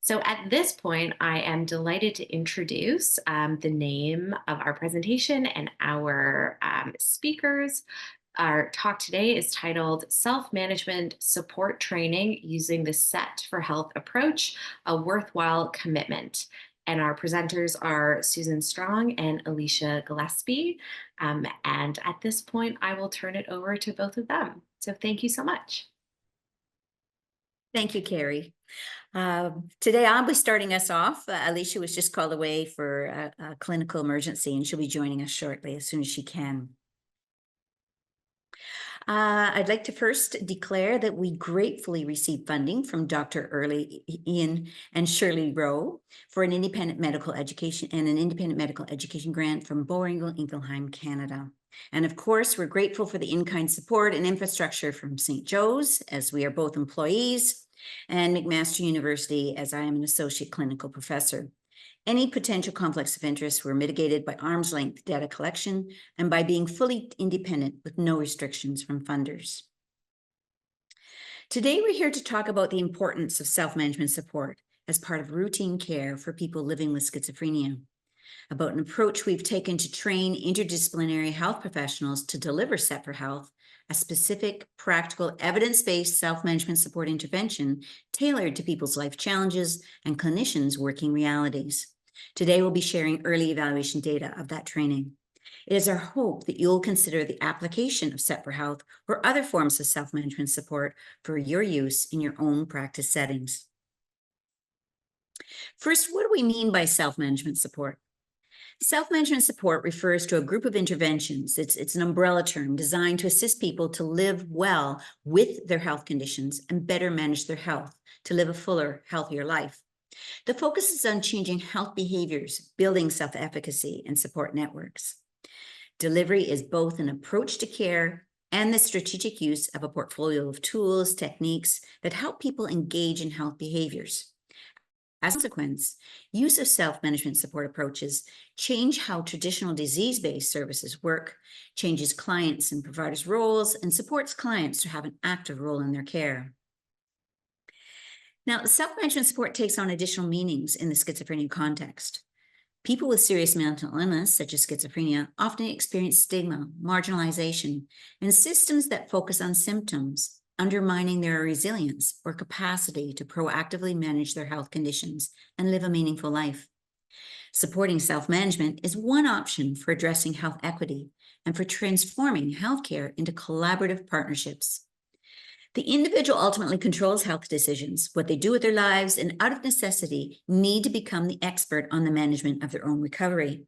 So at this point, I am delighted to introduce the name of our presentation and our speakers. Our talk today is titled Self-Management Support Training Using the Set for Health Approach, a Worthwhile Commitment. And our presenters are Susan Strong and Alicia Gillespie. And at this point, I will turn it over to both of them. So thank you so much. Thank you, Carrie. Today I'll be starting us off. Alicia was just called away for a clinical emergency, and she'll be joining us shortly as soon as she can. I'd like to first declare that we gratefully received funding from Dr. Ian and Shirley Rowe for an independent medical education grant from Boringle, Ingelheim, Canada. And of course, we're grateful for the in-kind support and infrastructure from St. Joe's, as we are both employees, and McMaster University, as I am an associate clinical professor. Any potential conflicts of interest were mitigated by arm's length data collection and by being fully independent with no restrictions from funders. Today, we're here to talk about the importance of self-management support as part of routine care for people living with schizophrenia, about an approach we've taken to train interdisciplinary health professionals to deliver Set for Health, a specific, practical, evidence-based self-management support intervention tailored to people's life challenges and clinicians' working realities. Today, we'll be sharing early evaluation data of that training. It is our hope that you'll consider the application of Set for Health or other forms of self-management support for your use in your own practice settings. First, what do we mean by self-management support? Self-management support refers to a group of interventions. It's an umbrella term designed to assist people to live well with their health conditions and better manage their health, to live a fuller, healthier life. The focus is on changing health behaviors, building self-efficacy, and support networks. Delivery is both an approach to care and the strategic use of a portfolio of tools, techniques that help people engage in health behaviors. As a consequence, use of self-management support approaches change how traditional disease-based services work, changes clients' and providers' roles, and supports clients to have an active role in their care. Now, self-management support takes on additional meanings in the schizophrenia context. People with serious mental illness, such as schizophrenia, often experience stigma, marginalization, and systems that focus on symptoms, undermining their resilience or capacity to proactively manage their health conditions and live a meaningful life. Supporting self-management is one option for addressing health equity and for transforming healthcare into collaborative partnerships. The individual ultimately controls health decisions, what they do with their lives, and out of necessity, need to become the expert on the management of their own recovery.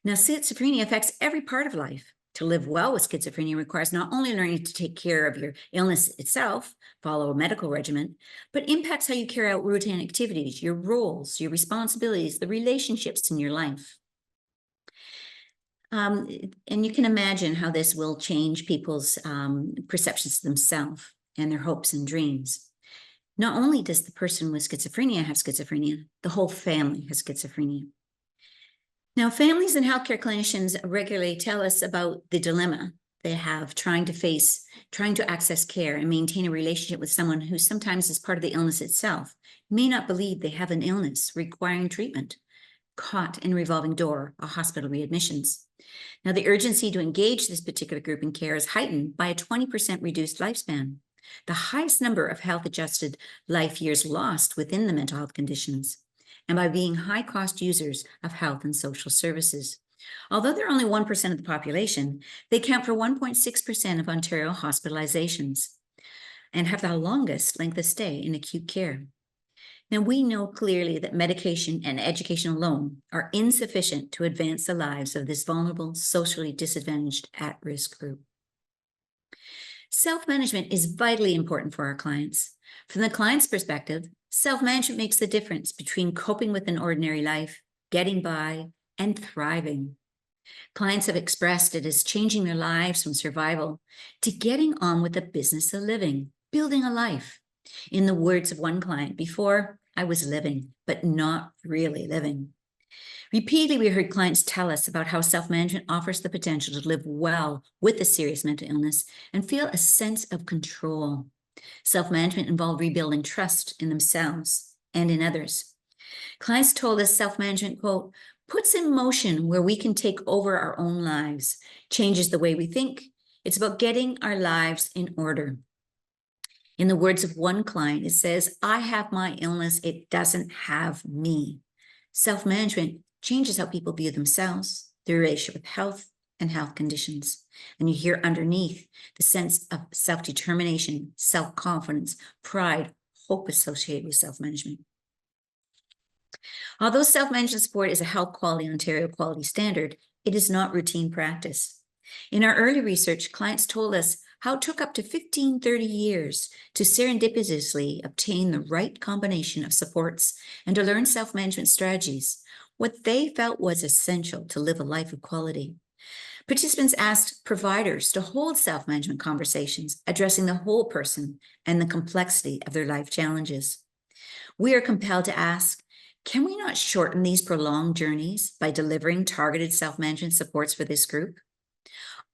Now, schizophrenia affects every part of life. To live well with schizophrenia requires not only learning to take care of your illness itself, follow a medical regimen, but impacts how you carry out routine activities, your roles, your responsibilities, the relationships in your life. And you can imagine how this will change people's perceptions of themselves and their hopes and dreams. Not only does the person with schizophrenia have schizophrenia, the whole family has schizophrenia. Now, families and healthcare clinicians regularly tell us about the dilemma they have trying to access care and maintain a relationship with someone who sometimes is part of the illness itself, may not believe they have an illness requiring treatment, caught in a revolving door of hospital readmissions. Now, the urgency to engage this particular group in care is heightened by a 20% reduced lifespan, the highest number of health-adjusted life years lost within the mental health conditions, and by being high-cost users of health and social services. Although they're only 1% of the population, they account for 1.6% of Ontario hospitalizations and have the longest length of stay in acute care. Now, we know clearly that medication and education alone are insufficient to advance the lives of this vulnerable, socially disadvantaged, at-risk group. Self-management is vitally important for our clients. From the client's perspective, self-management makes the difference between coping with an ordinary life, getting by, and thriving. Clients have expressed it as changing their lives from survival to getting on with the business of living, building a life. In the words of one client, before I was living, but not really living. Repeatedly, we heard clients tell us about how self-management offers the potential to live well with a serious mental illness and feel a sense of control. Self-management involved rebuilding trust in themselves and in others. Clients told us self-management, quote, puts in motion where we can take over our own lives, changes the way we think. It's about getting our lives in order. In the words of one client, it says, I have my illness, it doesn't have me. Self-management changes how people view themselves, their relationship with health and health conditions. And you hear underneath the sense of self-determination, self-confidence, pride, hope associated with self-management. Although self-management support is a Health Quality Ontario quality standard, it is not routine practice. In our early research, clients told us how it took up to 30 years to serendipitously obtain the right combination of supports and to learn self-management strategies, what they felt was essential to live a life of quality. Participants asked providers to hold self-management conversations, addressing the whole person and the complexity of their life challenges. We are compelled to ask, can we not shorten these prolonged journeys by delivering targeted self-management supports for this group?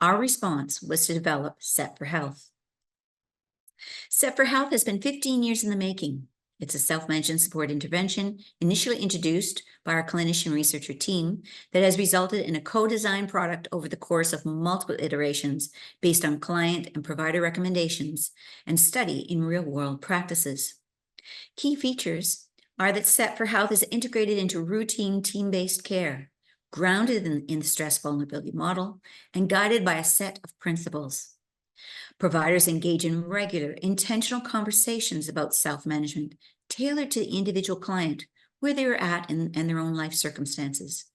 Our response was to develop SET for Health. SET for Health has been 15 years in the making. It's a self-management support intervention initially introduced by our clinician researcher team that has resulted in a co-designed product over the course of multiple iterations based on client and provider recommendations and study in real-world practices. Key features are that SET for Health is integrated into routine team-based care, grounded in the stress vulnerability model, and guided by a set of principles. Providers engage in regular, intentional conversations about self-management, tailored to the individual client, where they are at and their own life circumstances.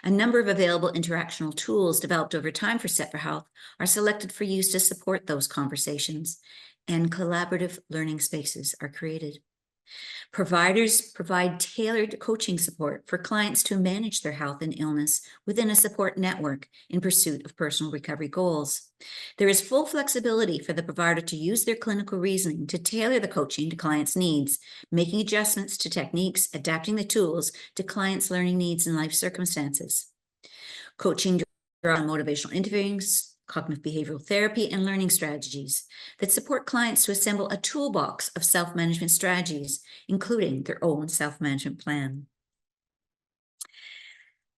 A number of available interactional tools developed over time for SET for Health are selected for use to support those conversations, and collaborative learning spaces are created. Providers provide tailored coaching support for clients to manage their health and illness within a support network in pursuit of personal recovery goals. There is full flexibility for the provider to use their clinical reasoning to tailor the coaching to clients' needs, making adjustments to techniques, adapting the tools to clients' learning needs and life circumstances. Coaching on motivational interviewings, cognitive behavioral therapy, and learning strategies that support clients to assemble a toolbox of self-management strategies, including their own self-management plan.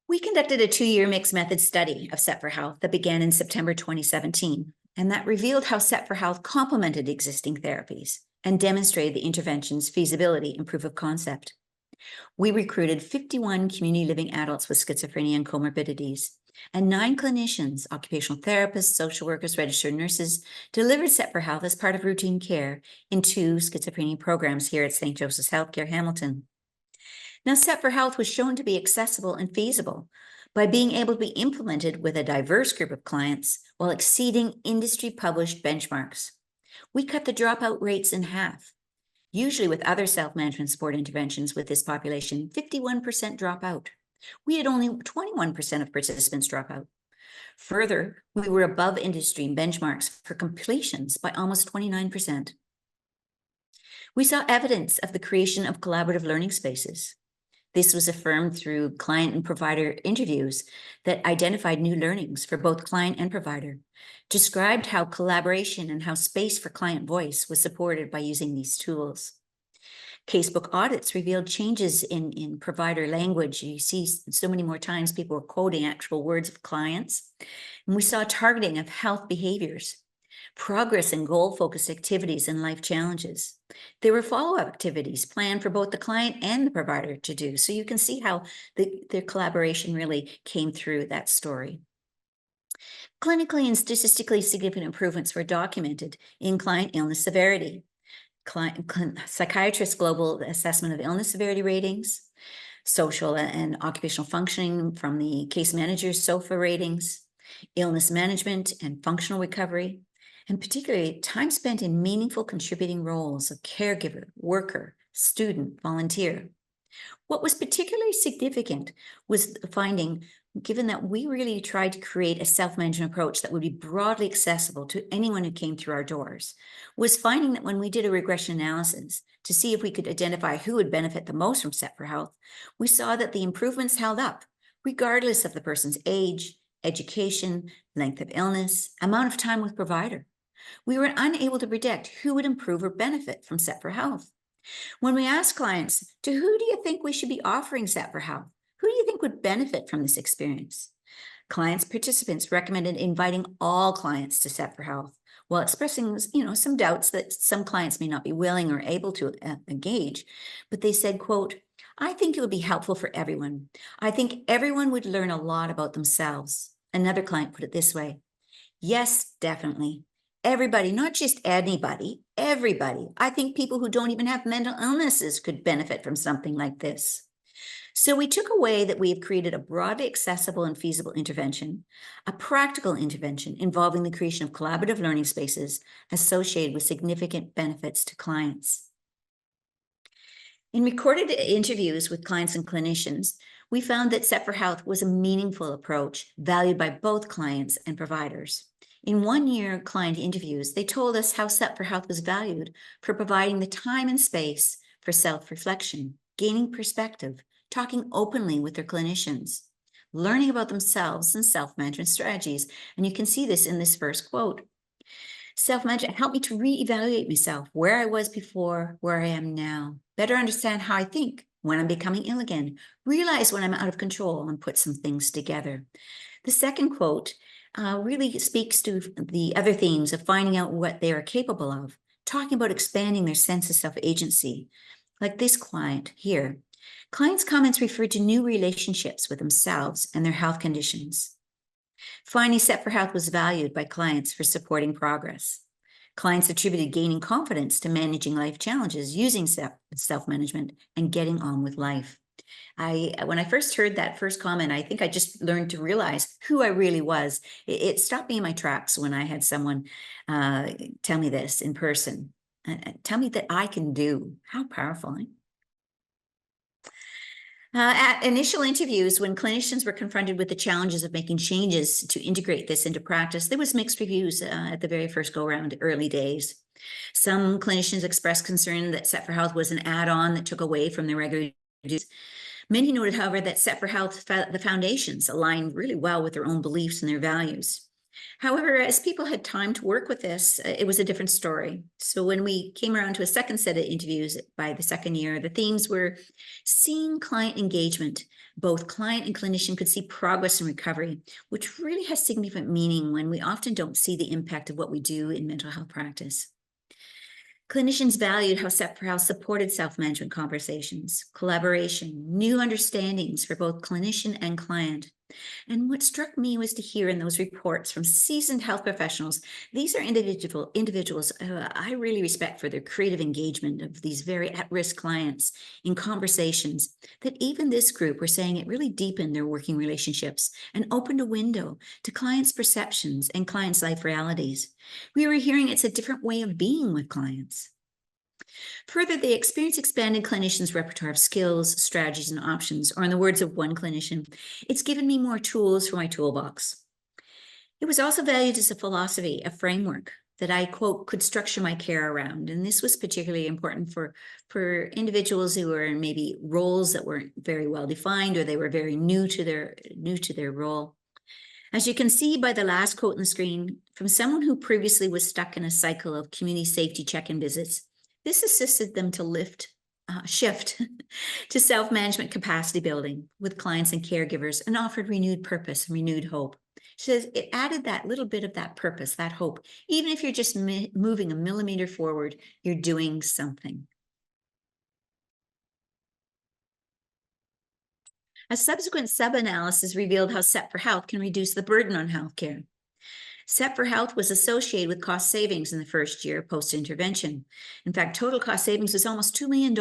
We conducted a 2-year mixed method study of SET for Health that began in September 2017, and that revealed how SET for Health complemented existing therapies and demonstrated the intervention's feasibility and proof of concept. We recruited 51 community living adults with schizophrenia and comorbidities, and 9 clinicians, occupational therapists, social workers, registered nurses, delivered SET for Health as part of routine care in 2 schizophrenia programs here at St. Joseph's Healthcare, Hamilton. Now, SET for Health was shown to be accessible and feasible by being able to be implemented with a diverse group of clients while exceeding industry-published benchmarks. We cut the dropout rates in half. Usually with other self-management support interventions with this population, 51% drop out. We had only 21% of participants drop out. Further, we were above industry benchmarks for completions by almost 29%. We saw evidence of the creation of collaborative learning spaces. This was affirmed through client and provider interviews that identified new learnings for both client and provider, described how collaboration and how space for client voice was supported by using these tools. Casebook audits revealed changes in provider language. You see so many more times people were quoting actual words of clients. And we saw targeting of health behaviors, progress in goal-focused activities and life challenges. There were follow-up activities planned for both the client and the provider to do. So you can see how their collaboration really came through that story. Clinically and statistically significant improvements were documented in client illness severity. Psychiatrist global assessment of illness severity ratings, social and occupational functioning from the case manager's SOFA ratings, illness management and functional recovery, and particularly time spent in meaningful contributing roles of caregiver, worker, student, volunteer. What was particularly significant was the finding, given that we really tried to create a self-management approach that would be broadly accessible to anyone who came through our doors, was finding that when we did a regression analysis to see if we could identify who would benefit the most from SET for Health, we saw that the improvements held up, regardless of the person's age, education, length of illness, amount of time with provider. We were unable to predict who would improve or benefit from SET for Health. When we ask clients, to who do you think we should be offering Set for Health? Who do you think would benefit from this experience? Clients participants recommended inviting all clients to Set for Health, while expressing, some doubts that some clients may not be willing or able to engage. But they said, quote, I think it would be helpful for everyone. I think everyone would learn a lot about themselves. Another client put it this way. Yes, definitely. Everybody, not just anybody, everybody. I think people who don't even have mental illnesses could benefit from something like this. So we took away that we have created a broadly accessible and feasible intervention, a practical intervention involving the creation of collaborative learning spaces associated with significant benefits to clients. In recorded interviews with clients and clinicians, we found that Set for Health was a meaningful approach valued by both clients and providers. In 1 year client interviews, they told us how Set for Health was valued for providing the time and space for self-reflection, gaining perspective, talking openly with their clinicians, learning about themselves and self-management strategies. And you can see this in this first quote. Self-management helped me to reevaluate myself, where I was before, where I am now, better understand how I think when I'm becoming ill again, realize when I'm out of control, and put some things together. The second quote really speaks to the other themes of finding out what they are capable of, talking about expanding their sense of self-agency. Like this client here, clients' comments refer to new relationships with themselves and their health conditions. Finding Set for Health was valued by clients for supporting progress. Clients attributed gaining confidence to managing life challenges using self-management and getting on with life. When I first heard that first comment, I think I just learned to realize who I really was. It stopped me in my tracks when I had someone tell me this in person. Tell me that I can do. How powerful. Eh? At initial interviews, when clinicians were confronted with the challenges of making changes to integrate this into practice, there was mixed reviews at the very first go-around, early days. Some clinicians expressed concern that Set for Health was an add-on that took away from their regular duties. Many noted, however, that Set for Health, the foundations, aligned really well with their own beliefs and their values. However, as people had time to work with this, it was a different story. So when we came around to a second set of interviews by the second year, the themes were seeing client engagement. Both client and clinician could see progress and recovery, which really has significant meaning when we often don't see the impact of what we do in mental health practice. Clinicians valued how Set for Health supported self-management conversations, collaboration, new understandings for both clinician and client. And what struck me was to hear in those reports from seasoned health professionals, these are individuals I really respect for their creative engagement of these very at-risk clients in conversations, that even this group were saying it really deepened their working relationships and opened a window to clients' perceptions and clients' life realities. We were hearing it's a different way of being with clients. Further, the experience expanded clinicians' repertoire of skills, strategies, and options, or in the words of one clinician, it's given me more tools for my toolbox. It was also valued as a philosophy, a framework that I, quote, could structure my care around. And this was particularly important for individuals who were in maybe roles that weren't very well defined, or they were very new to their role. As you can see by the last quote on the screen, from someone who previously was stuck in a cycle of community safety check-in visits, this assisted them to shift to self-management capacity building with clients and caregivers, and offered renewed purpose and renewed hope. She says it added that little bit of that purpose, that hope. Even if you're just moving a millimeter forward, you're doing something. A subsequent sub-analysis revealed how Set for Health can reduce the burden on healthcare. Set for Health was associated with cost savings in the first year post-intervention. In fact, total cost savings was almost $2 million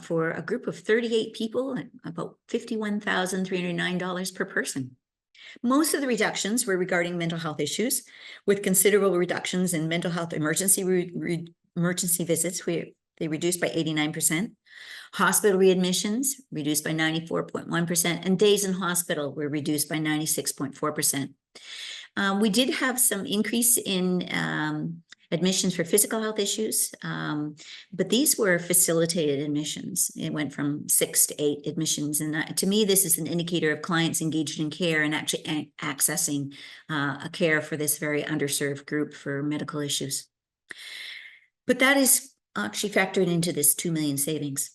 for a group of 38 people, at about $51,309 per person. Most of the reductions were regarding mental health issues, with considerable reductions in mental health emergency visits. They reduced by 89%. Hospital readmissions reduced by 94.1%, and days in hospital were reduced by 96.4%. We did have some increase in admissions for physical health issues, but these were facilitated admissions. It went from 6 to 8 admissions. And to me, this is an indicator of clients engaged in care and actually accessing a care for this very underserved group for medical issues. But that is actually factored into this 2 million savings.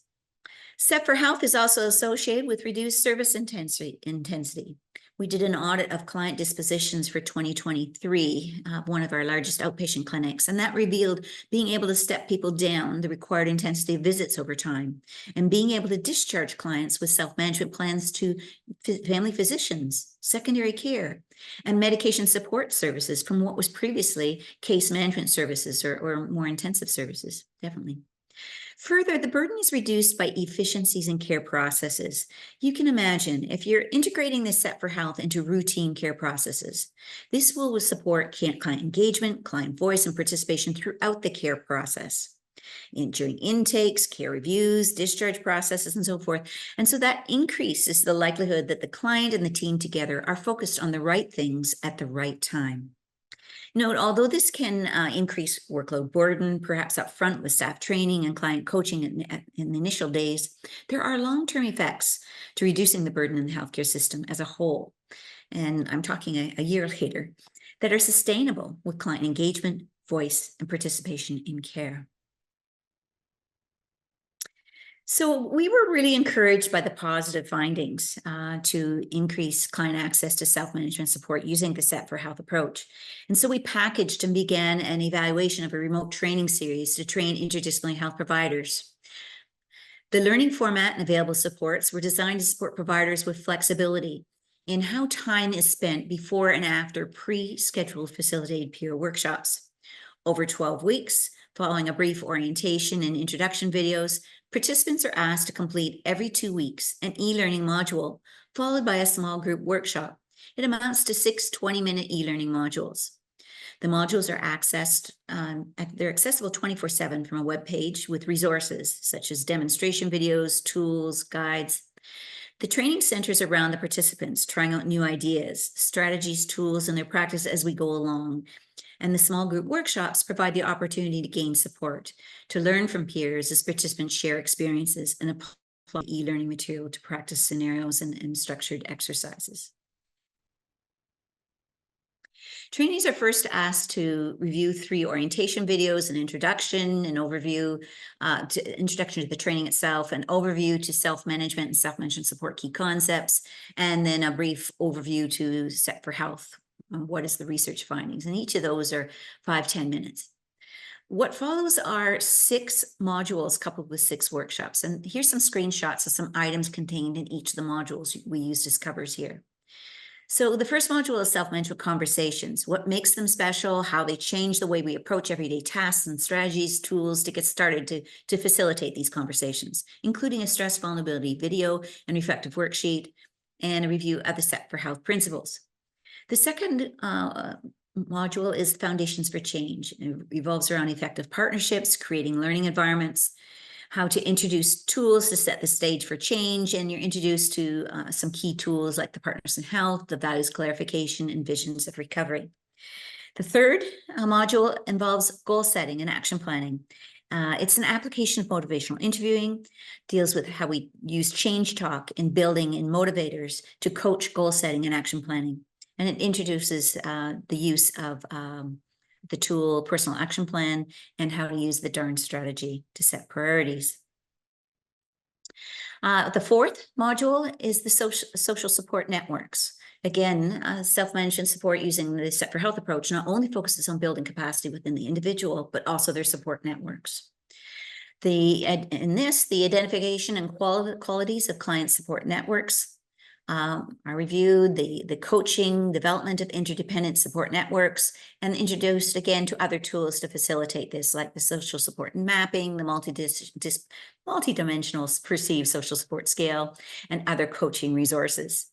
Set for Health is also associated with reduced service intensity. We did an audit of client dispositions for 2023, one of our largest outpatient clinics, and that revealed being able to step people down the required intensity of visits over time, and being able to discharge clients with self-management plans to family physicians, secondary care, and medication support services from what was previously case management services or more intensive services, definitely. Further, the burden is reduced by efficiencies in care processes. You can imagine if you're integrating this Set for Health into routine care processes, this will support client engagement, client voice, and participation throughout the care process. During intakes, care reviews, discharge processes, and so forth. And so that increases the likelihood that the client and the team together are focused on the right things at the right time. Note, although this can increase workload burden, perhaps upfront with staff training and client coaching in the initial days, there are long-term effects to reducing the burden in the healthcare system as a whole. And I'm talking a year later, that are sustainable with client engagement, voice, and participation in care. So we were really encouraged by the positive findings to increase client access to self-management support using the Set for Health approach. And so we packaged and began an evaluation of a remote training series to train interdisciplinary health providers. The learning format and available supports were designed to support providers with flexibility in how time is spent before and after pre-scheduled facilitated peer workshops. Over 12 weeks, following a brief orientation and introduction videos, participants are asked to complete every 2 weeks an e-learning module, followed by a small group workshop. It amounts to 6 20-minute e-learning modules. The modules are they're accessible 24/7 from a web page with resources such as demonstration videos, tools, guides. The training centers around the participants, trying out new ideas, strategies, tools, and their practice as we go along. And the small group workshops provide the opportunity to gain support, to learn from peers as participants share experiences and apply e-learning material to practice scenarios and structured exercises. Trainees are first asked to review 3 orientation videos, an introduction, an overview, introduction to the training itself, an overview to self-management and self-management support key concepts, and then a brief overview to Set for Health. What is the research findings? And each of those are 5-10 minutes. What follows are 6 modules coupled with 6 workshops. And here's some screenshots of some items contained in each of the modules we used as covers here. So the first module is self-management conversations, what makes them special, how they change the way we approach everyday tasks and strategies, tools to get started to facilitate these conversations, including a stress vulnerability video and reflective worksheet, and a review of the Set for Health principles. The second module is Foundations for Change. It revolves around effective partnerships, creating learning environments, how to introduce tools to set the stage for change, and you're introduced to some key tools like the Partners in Health, the values clarification, and visions of recovery. The third module involves goal setting and action planning. It's an application of motivational interviewing, deals with how we use change talk in building and motivators to coach goal setting and action planning. And it introduces the use of the tool personal action plan and how to use the DARN strategy to set priorities. The fourth module is the social support networks. Again, self-management support using the Set for Health approach not only focuses on building capacity within the individual, but also their support networks. In this, the identification and qualities of client support networks are reviewed, the coaching, development of interdependent support networks, and introduced again to other tools to facilitate this, like the social support mapping, the multidimensional perceived social support scale, and other coaching resources.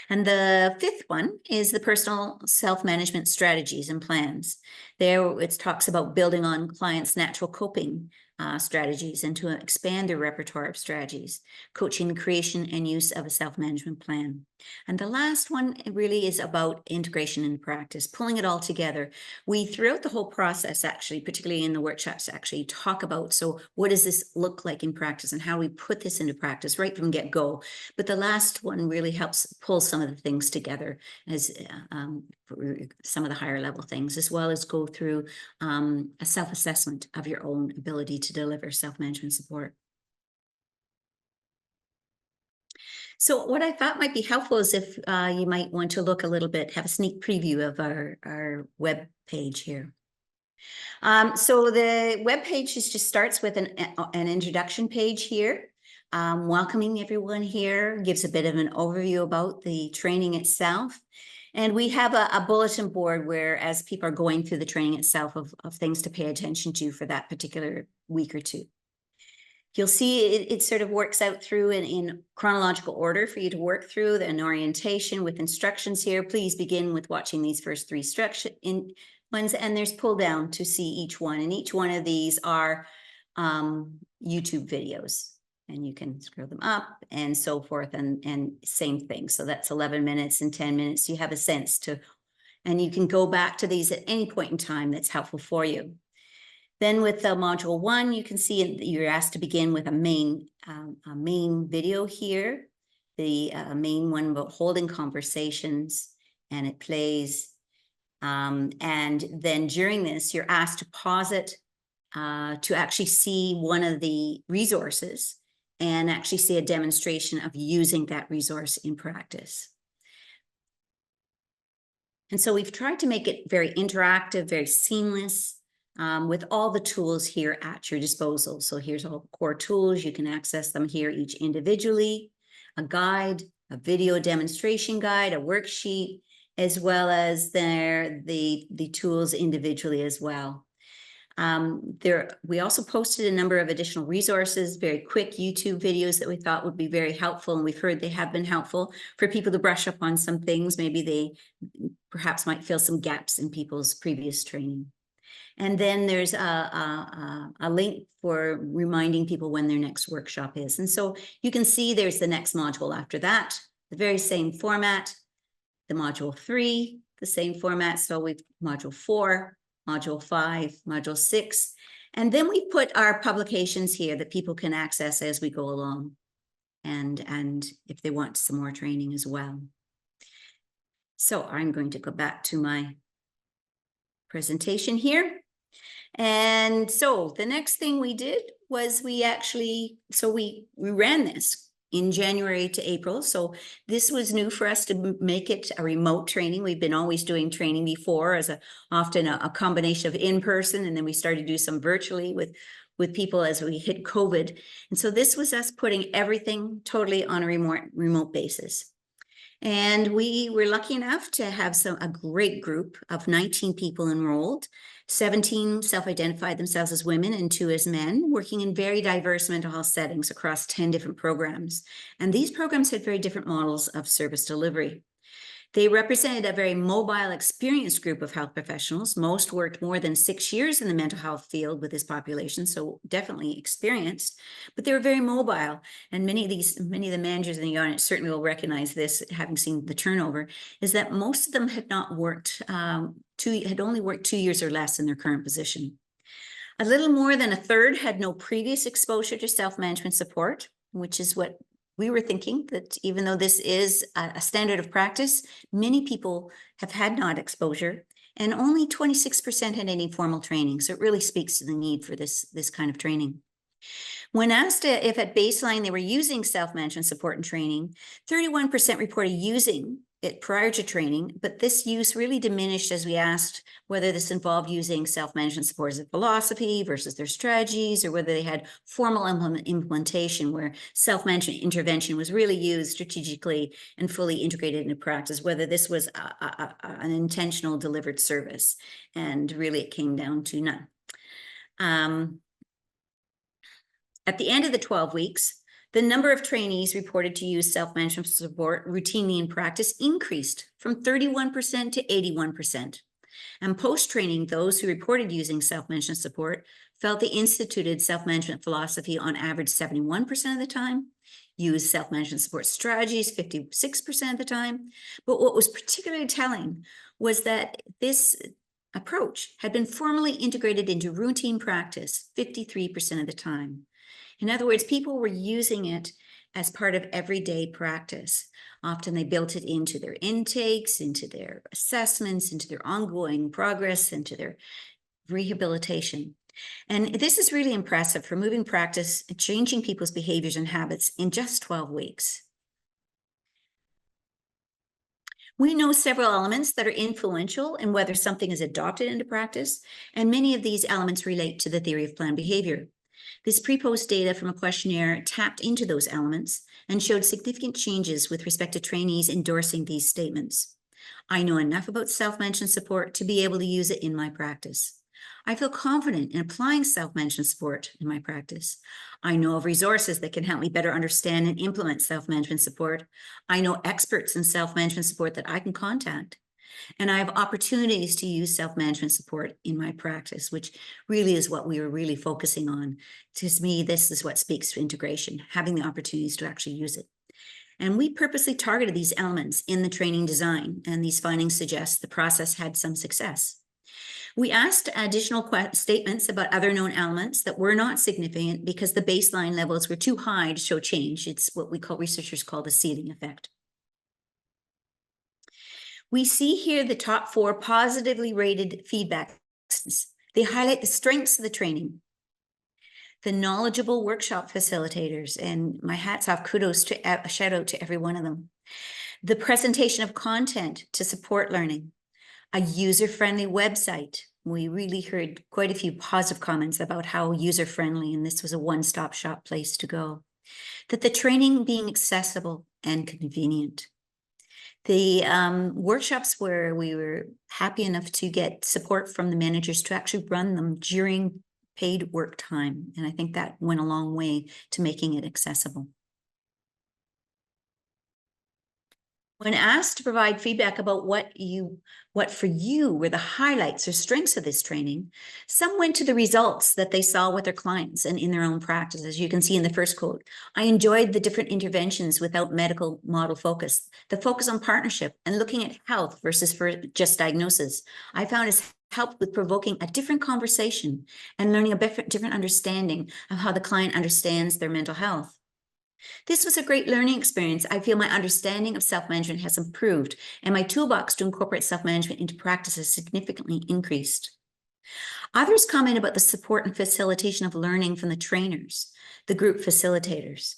And the fifth one is the personal self-management strategies and plans. There it talks about building on clients' natural coping strategies and to expand their repertoire of strategies, coaching the creation and use of a self-management plan. And the last one really is about integration in practice, pulling it all together. We, throughout the whole process, actually, particularly in the workshops, actually talk about, so what does this look like in practice and how we put this into practice right from get-go. But the last one really helps pull some of the things together as some of the higher level things, as well as go through a self-assessment of your own ability to to deliver self-management support. So what I thought might be helpful is if you might want to look a little bit, have a sneak preview of our web page here. So the web page just starts with an introduction page here, welcoming everyone here, gives a bit of an overview about the training itself. And we have a bulletin board where, as people are going through the training itself, of things to pay attention to for that particular week or two. You'll see it sort of works out through in chronological order for you to work through an orientation with instructions here. Please begin with watching these first three ones, and there's pull down to see each one. And each one of these are YouTube videos, and you can scroll them up and so forth, and same thing. So that's 11 minutes and 10 minutes. You have a sense to, and you can go back to these at any point in time that's helpful for you. Then with the module 1, you can see you're asked to begin with a main video here, the main one about holding conversations, and it plays. And then during this, you're asked to pause it to actually see one of the resources and actually see a demonstration of using that resource in practice. And so we've tried to make it very interactive, very seamless, with all the tools here at your disposal. So here's all the core tools. You can access them here each individually, a guide, a video demonstration guide, a worksheet, as well as the tools individually as well. We also posted a number of additional resources, very quick YouTube videos that we thought would be very helpful. And we've heard they have been helpful for people to brush up on some things. Maybe they perhaps might fill some gaps in people's previous training. And then there's a link for reminding people when their next workshop is. And so you can see there's the next module after that, the very same format, the module 3, the same format. So we've module 4, module 5, module 6. And then we put our publications here that people can access as we go along. And if they want some more training as well. So I'm going to go back to my presentation here. And so the next thing we did was we ran this in January to April. So this was new for us to make it a remote training. We've been always doing training before as often a combination of in-person, and then we started to do some virtually with people as we hit COVID. And so this was us putting everything totally on a remote basis. And we were lucky enough to have a great group of 19 people enrolled. 17 self-identified themselves as women and 2 as men, working in very diverse mental health settings across 10 different programs. And these programs had very different models of service delivery. They represented a very mobile, experienced group of health professionals. Most worked more than 6 years in the mental health field with this population, so definitely experienced, but they were very mobile. And many of the managers in the audience certainly will recognize this, having seen the turnover, is that most of them had not worked, had only worked 2 years or less in their current position. A little more than a third had no previous exposure to self-management support, which is what we were thinking, that even though this is a standard of practice, many people have had not exposure, and only 26% had any formal training. So it really speaks to the need for this kind of training. When asked if at baseline they were using self-management support and training, 31% reported using it prior to training, but this use really diminished as we asked whether this involved using self-management support as a philosophy versus their strategies, or whether they had formal implementation where self-management intervention was really used strategically and fully integrated into practice, whether this was an intentional delivered service. And really it came down to none. At the end of the 12 weeks, the number of trainees reported to use self-management support routinely in practice increased from 31% to 81%. And post-training, those who reported using self-management support felt they instituted self-management philosophy on average 71% of the time, used self-management support strategies 56% of the time. But what was particularly telling was that this approach had been formally integrated into routine practice 53% of the time. In other words, people were using it as part of everyday practice. Often they built it into their intakes, into their assessments, into their ongoing progress, into their rehabilitation. And this is really impressive for moving practice and changing people's behaviors and habits in just 12 weeks. We know several elements that are influential in whether something is adopted into practice, and many of these elements relate to the theory of planned behavior. This pre-post data from a questionnaire tapped into those elements and showed significant changes with respect to trainees endorsing these statements. I know enough about self-management support to be able to use it in my practice. I feel confident in applying self-management support in my practice. I know of resources that can help me better understand and implement self-management support. I know experts in self-management support that I can contact. And I have opportunities to use self-management support in my practice, which really is what we were really focusing on. To me, this is what speaks to integration, having the opportunities to actually use it. And we purposely targeted these elements in the training design, and these findings suggest the process had some success. We asked additional statements about other known elements that were not significant because the baseline levels were too high to show change. It's what researchers call the ceiling effect. We see here the top 4 positively rated feedback. They highlight the strengths of the training, the knowledgeable workshop facilitators, and my hats off, kudos to a shout out to every one of them. The presentation of content to support learning, a user-friendly website. We really heard quite a few positive comments about how user-friendly, and this was a one-stop shop place to go. That the training being accessible and convenient. The workshops where we were happy enough to get support from the managers to actually run them during paid work time. And I think that went a long way to making it accessible. When asked to provide feedback about what for you were the highlights or strengths of this training, some went to the results that they saw with their clients and in their own practice. As you can see in the first quote, I enjoyed the different interventions without medical model focus, the focus on partnership and looking at health versus for just diagnosis. I found it's helped with provoking a different conversation and learning a different understanding of how the client understands their mental health. This was a great learning experience. I feel my understanding of self-management has improved, and my toolbox to incorporate self-management into practice has significantly increased. Others comment about the support and facilitation of learning from the trainers, the group facilitators.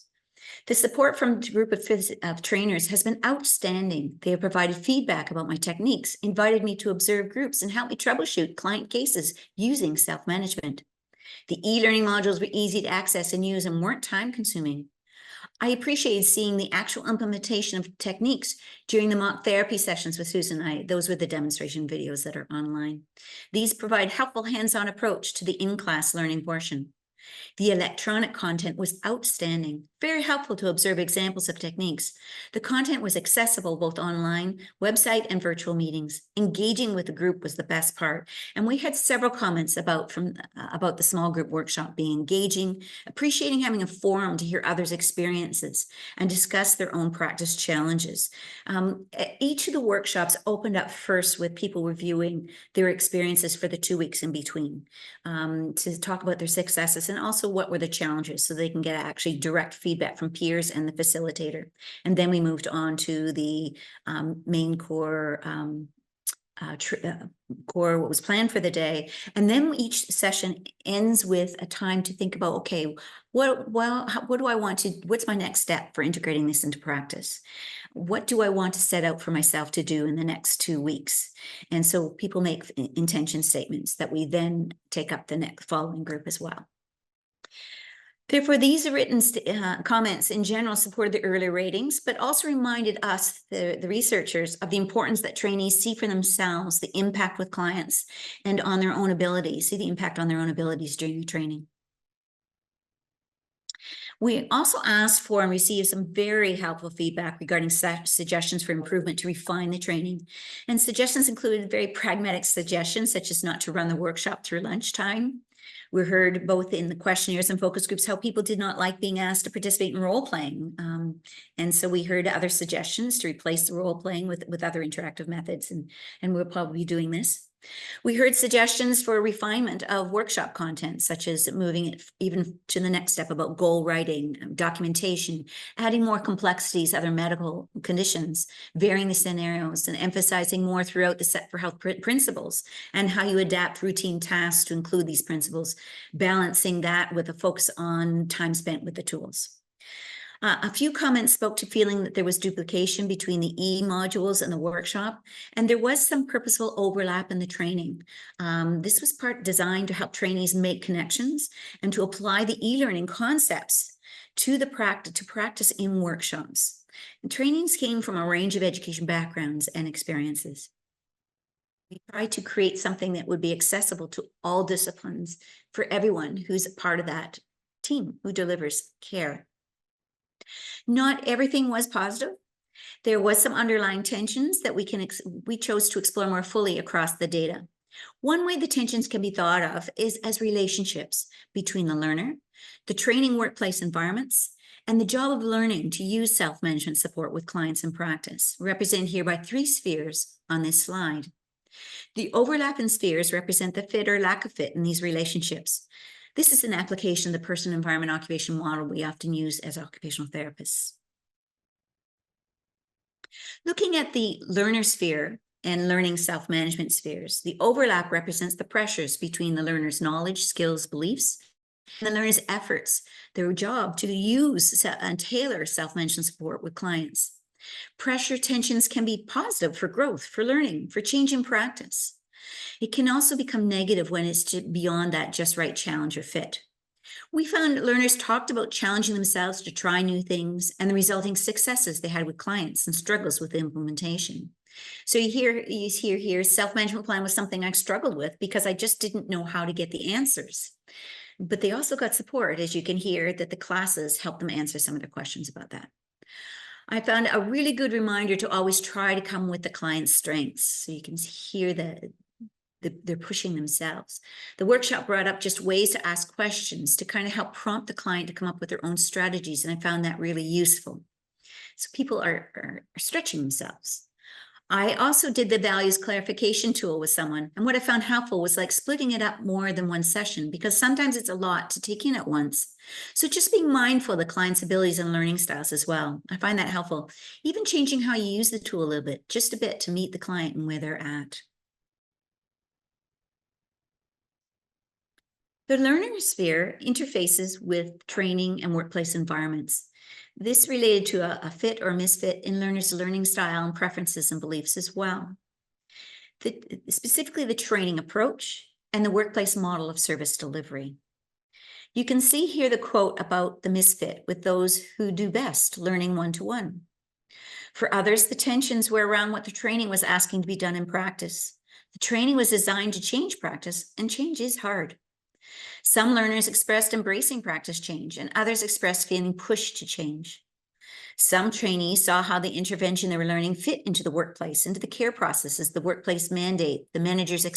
The support from the group of trainers has been outstanding. They have provided feedback about my techniques, invited me to observe groups, and helped me troubleshoot client cases using self-management. The e-learning modules were easy to access and use and weren't time-consuming. I appreciated seeing the actual implementation of techniques during the mock therapy sessions with Susan and I. Those were the demonstration videos that are online. These provide helpful hands-on approach to the in-class learning portion. The electronic content was outstanding, very helpful to observe examples of techniques. The content was accessible both online, website, and virtual meetings. Engaging with the group was the best part. And we had several comments about the small group workshop being engaging, appreciating having a forum to hear others' experiences and discuss their own practice challenges. Each of the workshops opened up first with people reviewing their experiences for the 2 weeks in between, to talk about their successes and also what were the challenges so they can get actually direct feedback from peers and the facilitator. And then we moved on to the main core what was planned for the day. And then each session ends with a time to think about, okay, what do I want to, what's my next step for integrating this into practice? What do I want to set out for myself to do in the next 2 weeks? And so people make intention statements that we then take up the next following group as well. Therefore, these written comments in general supported the earlier ratings, but also reminded us, the researchers, of the importance that trainees see for themselves the impact with clients and on their own abilities, see the impact on their own abilities during the training. We also asked for and received some very helpful feedback regarding suggestions for improvement to refine the training. And suggestions included very pragmatic suggestions, such as not to run the workshop through lunchtime. We heard both in the questionnaires and focus groups how people did not like being asked to participate in role playing. And so we heard other suggestions to replace the role playing with other interactive methods, and we'll probably be doing this. We heard suggestions for refinement of workshop content, such as moving it even to the next step about goal writing, documentation, adding more complexities, other medical conditions, varying the scenarios, and emphasizing more throughout the Set for Health principles and how you adapt routine tasks to include these principles, balancing that with a focus on time spent with the tools. A few comments spoke to feeling that there was duplication between the E modules and the workshop, and there was some purposeful overlap in the training. This was part designed to help trainees make connections and to apply the e-learning concepts to practice in workshops. And trainings came from a range of education backgrounds and experiences. We tried to create something that would be accessible to all disciplines for everyone who's a part of that team who delivers care. Not everything was positive. There was some underlying tensions that we chose to explore more fully across the data. One way the tensions can be thought of is as relationships between the learner, the training workplace environments, and the job of learning to use self-management support with clients in practice, represented here by 3 spheres on this slide. The overlapping spheres represent the fit or lack of fit in these relationships. This is an application of the person environment occupation model we often use as occupational therapists. Looking at the learner sphere and learning self-management spheres, the overlap represents the pressures between the learner's knowledge, skills, beliefs, and the learner's efforts, their job to use and tailor self-management support with clients. Pressure tensions can be positive for growth, for learning, for change in practice. It can also become negative when it's beyond that just right challenge or fit. We found learners talked about challenging themselves to try new things and the resulting successes they had with clients and struggles with implementation. So you hear here, self-management plan was something I struggled with because I just didn't know how to get the answers. But they also got support, as you can hear, that the classes helped them answer some of their questions about that. I found a really good reminder to always try to come with the client's strengths. So you can hear they're pushing themselves. The workshop brought up just ways to ask questions to kind of help prompt the client to come up with their own strategies. And I found that really useful. So people are stretching themselves. I also did the values clarification tool with someone. And what I found helpful was like splitting it up more than one session, because sometimes it's a lot to take in at once. So just being mindful of the client's abilities and learning styles as well. I find that helpful. Even changing how you use the tool a little bit, just a bit, to meet the client and where they're at. The learner sphere interfaces with training and workplace environments. This related to a fit or misfit in learners' learning style and preferences and beliefs as well. Specifically the training approach and the workplace model of service delivery. You can see here the quote about the misfit with those who do best learning one-to-one. For others, the tensions were around what the training was asking to be done in practice. The training was designed to change practice, and change is hard. Some learners expressed embracing practice change, and others expressed feeling pushed to change. Some trainees saw how the intervention they were learning fit into the workplace, into the care processes, the workplace mandate, the manager's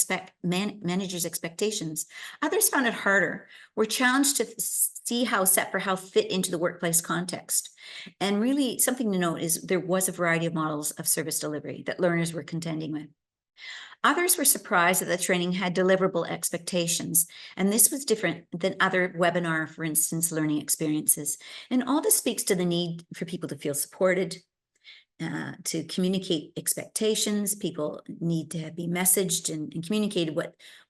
expectations. Others found it harder, were challenged to see how Set for Health fit into the workplace context. And really, something to note is there was a variety of models of service delivery that learners were contending with. Others were surprised that the training had deliverable expectations, and this was different than other webinar, for instance, learning experiences. And all this speaks to the need for people to feel supported, to communicate expectations. People need to be messaged and communicated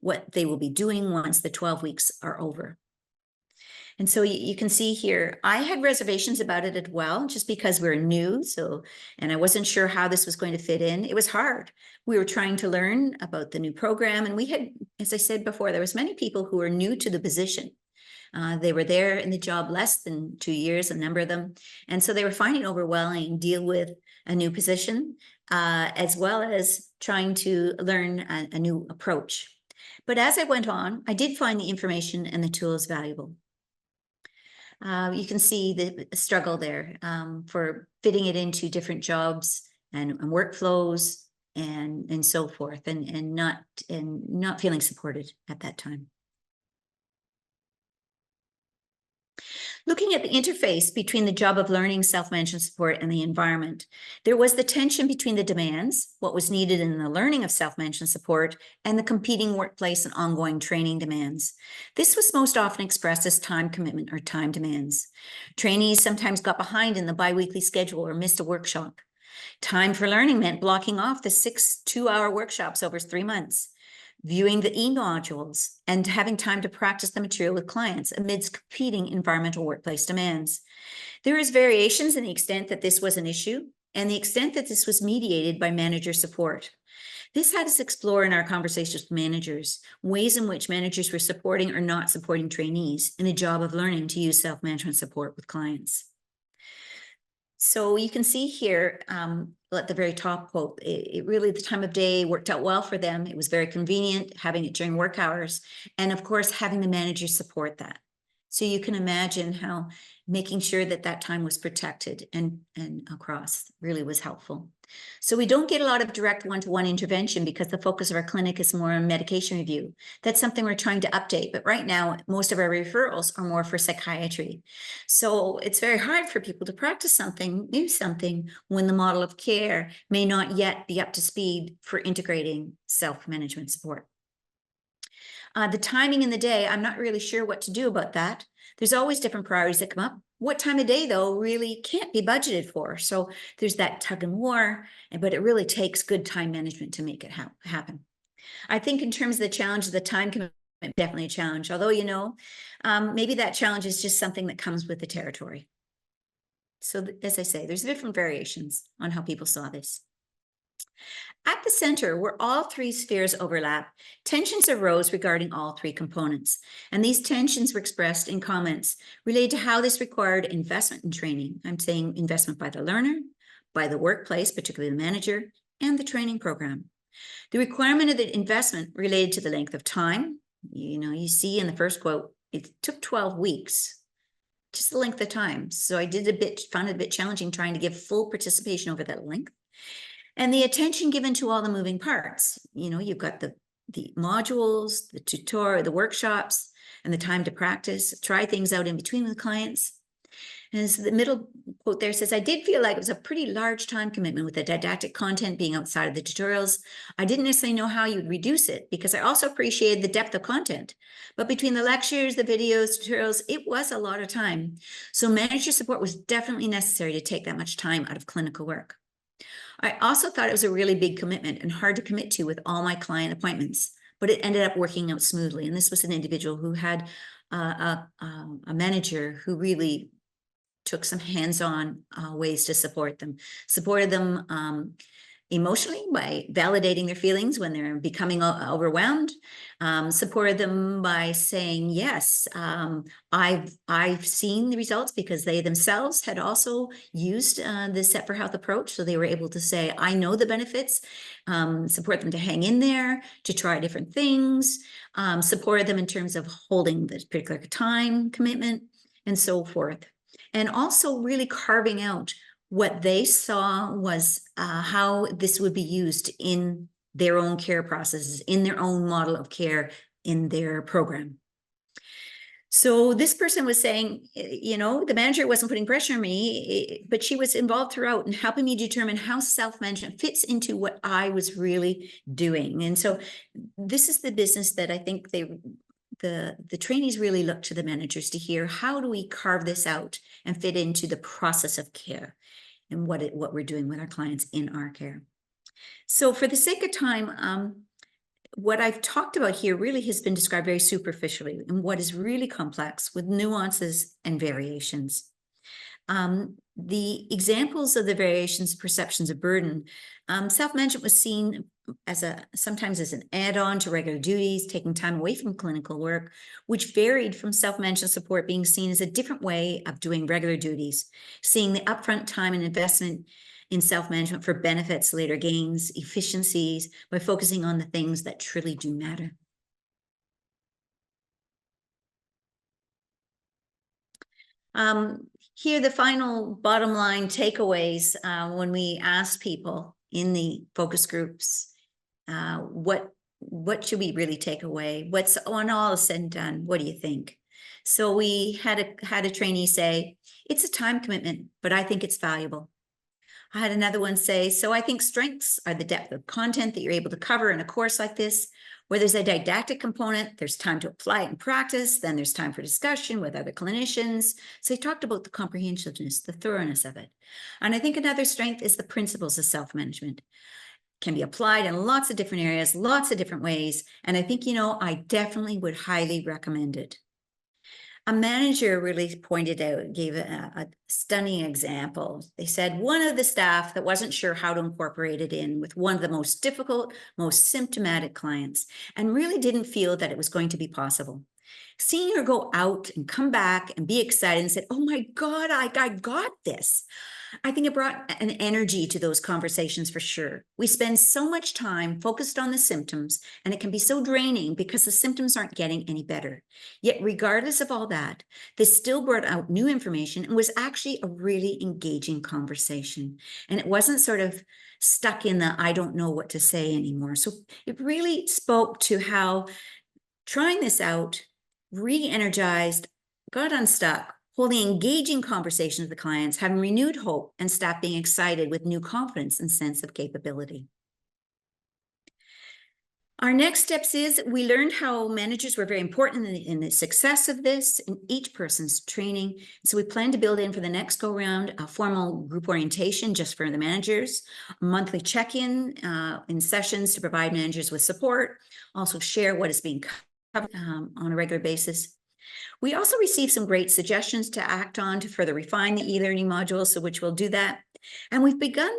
what they will be doing once the 12 weeks are over. And so you can see here, I had reservations about it as well, just because we're new. And I wasn't sure how this was going to fit in. It was hard. We were trying to learn about the new program. And we had, as I said before, there was many people who were new to the position. They were there in the job less than 2 years, a number of them. And so they were finding overwhelming deal with a new position, as well as trying to learn a new approach. But as I went on, I did find the information and the tools valuable. You can see the struggle there for fitting it into different jobs and workflows and so forth, and not feeling supported at that time. Looking at the interface between the job of learning, self-management support, and the environment, there was the tension between the demands, what was needed in the learning of self-management support, and the competing workplace and ongoing training demands. This was most often expressed as time commitment or time demands. Trainees sometimes got behind in the biweekly schedule or missed a workshop. Time for learning meant blocking off the 6 2-hour workshops over 3 months, viewing the e-modules, and having time to practice the material with clients amidst competing environmental workplace demands. There is variations in the extent that this was an issue and the extent that this was mediated by manager support. This had us explore in our conversations with managers ways in which managers were supporting or not supporting trainees in the job of learning to use self-management support with clients. So you can see here at the very top quote, it really, the time of day worked out well for them. It was very convenient having it during work hours. And of course, having the manager support that. So you can imagine how making sure that that time was protected and across really was helpful. So we don't get a lot of direct one-to-one intervention because the focus of our clinic is more on medication review. That's something we're trying to update. But right now, most of our referrals are more for psychiatry. So it's very hard for people to practice something, do something, when the model of care may not yet be up to speed for integrating self-management support. The timing in the day, I'm not really sure what to do about that. There's always different priorities that come up. What time of day, though, really can't be budgeted for. So there's that tug and war, but it really takes good time management to make it happen. I think in terms of the challenge of the time commitment, definitely a challenge. Although, maybe that challenge is just something that comes with the territory. So as I say, there's different variations on how people saw this. At the center, where all three spheres overlap, tensions arose regarding all three components, and these tensions were expressed in comments related to how this required investment in training. I'm saying investment by the learner, by the workplace, particularly the manager, and the training program. The requirement of the investment related to the length of time. You see in the first quote, it took 12 weeks, just the length of time. So I found it a bit challenging trying to give full participation over that length. And the attention given to all the moving parts. You've got the modules, the tutorial, the workshops, and the time to practice, try things out in between with clients. And so the middle quote there says, I did feel like it was a pretty large time commitment with the didactic content being outside of the tutorials. I didn't necessarily know how you'd reduce it because I also appreciated the depth of content. But between the lectures, the videos, tutorials, it was a lot of time. So manager support was definitely necessary to take that much time out of clinical work. I also thought it was a really big commitment and hard to commit to with all my client appointments, but it ended up working out smoothly. And this was an individual who had a manager who really took some hands-on ways to supported them emotionally by validating their feelings when they're becoming overwhelmed, supported them by saying, yes, I've seen the results because they themselves had also used the Set for Health approach. So they were able to say, I know the benefits, support them to hang in there, to try different things, supported them in terms of holding this particular time commitment and so forth. And also really carving out what they saw was how this would be used in their own care processes, in their own model of care, in their program. So this person was saying, the manager wasn't putting pressure on me, but she was involved throughout and helping me determine how self-management fits into what I was really doing. And so this is the business that I think the trainees really look to the managers to hear, how do we carve this out and fit into the process of care and what we're doing with our clients in our care. So for the sake of time, what I've talked about here really has been described very superficially and what is really complex with nuances and variations. The examples of the variations, perceptions of burden, self-management was seen sometimes as an add-on to regular duties, taking time away from clinical work, which varied from self-management support being seen as a different way of doing regular duties, seeing the upfront time and investment in self-management for benefits, later gains, efficiencies, by focusing on the things that truly do matter. Here, the final bottom line takeaways when we asked people in the focus groups, what should we really take away? When all is said and done, what do you think? So we had a trainee say, "It's a time commitment, but I think it's valuable." I had another one say, "So I think strengths are the depth of content that you're able to cover in a course like this, where there's a didactic component, there's time to apply it in practice, then there's time for discussion with other clinicians." So he talked about the comprehensiveness, the thoroughness of it. And I think another strength is the principles of self-management. Can be applied in lots of different areas, lots of different ways. And I think, I definitely would highly recommend it. A manager really pointed out, gave a stunning example. They said one of the staff that wasn't sure how to incorporate it in with one of the most difficult, most symptomatic clients, and really didn't feel that it was going to be possible. Seeing her go out and come back and be excited and said, "Oh my God, I got this." I think it brought an energy to those conversations for sure. We spend so much time focused on the symptoms, and it can be so draining because the symptoms aren't getting any better. Yet, regardless of all that, this still brought out new information and was actually a really engaging conversation. And it wasn't sort of stuck in the "I don't know what to say" anymore. So it really spoke to how trying this out, re-energized, got unstuck, holding engaging conversations with the clients, having renewed hope, and staff being excited with new confidence and sense of capability. Our next steps is we learned how managers were very important in the success of this in each person's training. So we plan to build in for the next go round a formal group orientation just for the managers, a monthly check-in in sessions to provide managers with support, also share what is being covered on a regular basis. We also received some great suggestions to act on to further refine the e-learning modules, so which we'll do that. And we've begun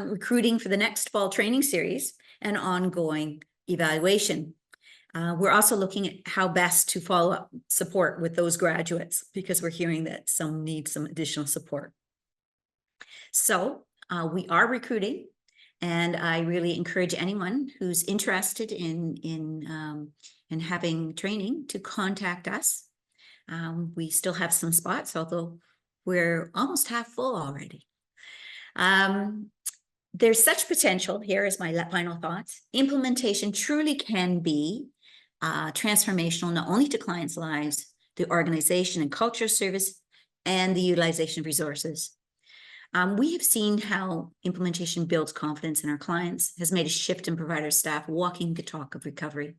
recruiting for the next fall training series and ongoing evaluation. We're also looking at how best to follow up support with those graduates because we're hearing that some need some additional support. So we are recruiting, and I really encourage anyone who's interested in having training to contact us. We still have some spots, although we're almost half full already. There's such potential. Here is my final thoughts. Implementation truly can be transformational, not only to clients' lives, the organization and culture service, and the utilization of resources. We have seen how implementation builds confidence in our clients, has made a shift in provider staff walking the talk of recovery.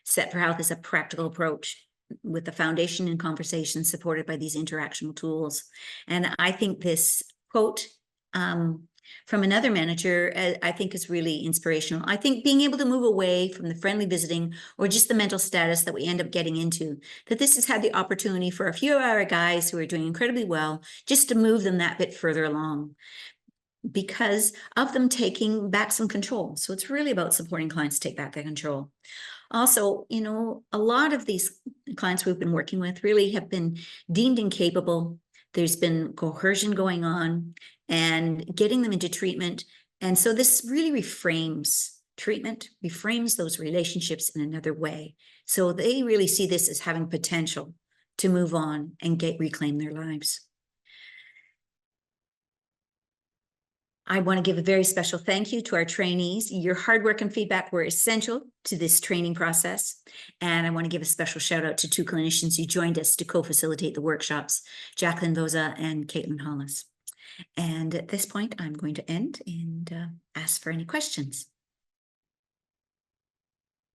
Set for Health is a practical approach with the foundation and conversation supported by these interactional tools. And I think this quote from another manager, I think is really inspirational. I think being able to move away from the friendly visiting or just the mental status that we end up getting into, that this has had the opportunity for a few of our guys who are doing incredibly well, just to move them that bit further along because of them taking back some control. So it's really about supporting clients to take back that control. Also, a lot of these clients we've been working with really have been deemed incapable. There's been coercion going on and getting them into treatment. And so this really reframes treatment, reframes those relationships in another way. So they really see this as having potential to move on and reclaim their lives. I want to give a very special thank you to our trainees. Your hard work and feedback were essential to this training process. And I want to give a special shout out to two clinicians who joined us to co-facilitate the workshops, Jacqueline Voza and Caitlin Hollis. And at this point, I'm going to end and ask for any questions.